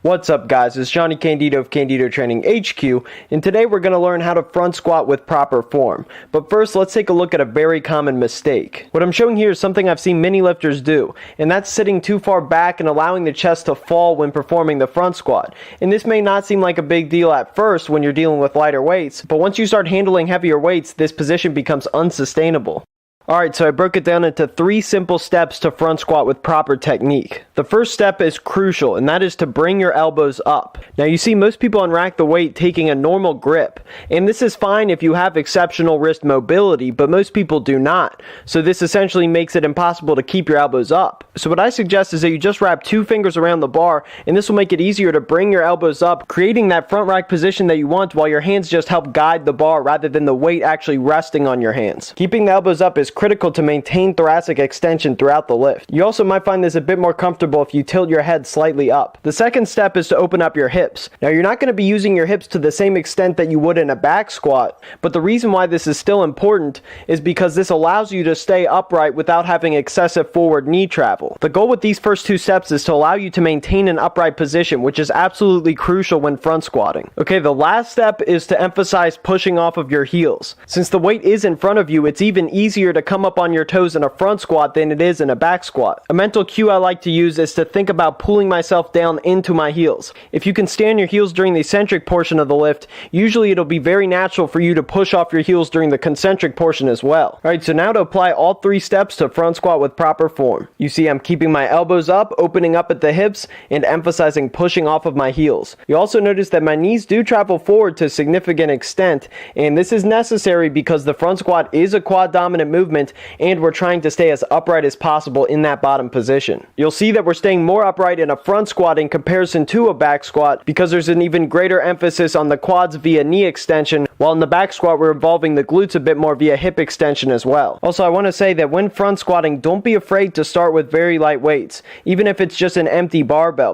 What's up guys, it's Johnny Candido of Candido Training HQ, and today we're going to learn how to front squat with proper form. But first, let's take a look at a very common mistake. What I'm showing here is something I've seen many lifters do, and that's sitting too far back and allowing the chest to fall when performing the front squat. And this may not seem like a big deal at first when you're dealing with lighter weights, but once you start handling heavier weights, this position becomes unsustainable. Alright, so I broke it down into 3 simple steps to front squat with proper technique. The first step is crucial, and that is to bring your elbows up. Now you see most people on Rack the Weight taking a normal grip, and this is fine if you have exceptional wrist mobility, but most people do not. So this essentially makes it impossible to keep your elbows up. So what I suggest is that you just wrap 2 fingers around the bar, and this will make it easier to bring your elbows up, creating that front rack position that you want while your hands just help guide the bar rather than the weight actually resting on your hands. Keeping the elbows up is critical to maintain thoracic extension throughout the lift. You also might find this a bit more comfortable if you tilt your head slightly up. The second step is to open up your hips. Now you're not going to be using your hips to the same extent that you would in a back squat, but the reason why this is still important is because this allows you to stay upright without having excessive forward knee travel. The goal with these first 2 steps is to allow you to maintain an upright position, which is absolutely crucial when front squatting. Okay, the last step is to emphasize pushing off of your heels. Since the weight is in front of you, it's even easier to come up on your toes in a front squat than it is in a back squat. A mental cue I like to use is to think about pulling myself down into my heels. If you can stand your heels during the eccentric portion of the lift, usually it'll be very natural for you to push off your heels during the concentric portion as well. Alright, so now to apply all 3 steps to front squat with proper form. You see I'm keeping my elbows up, opening up at the hips, and emphasizing pushing off of my heels. You also notice that my knees do travel forward to a significant extent, and this is necessary because the front squat is a quad dominant movement and we're trying to stay as upright as possible in that bottom position. You'll see that we're staying more upright in a front squat in comparison to a back squat because there's an even greater emphasis on the quads via knee extension, while in the back squat we're involving the glutes a bit more via hip extension as well. Also, I want to say that when front squatting, don't be afraid to start with very light weights, even if it's just an empty barbell.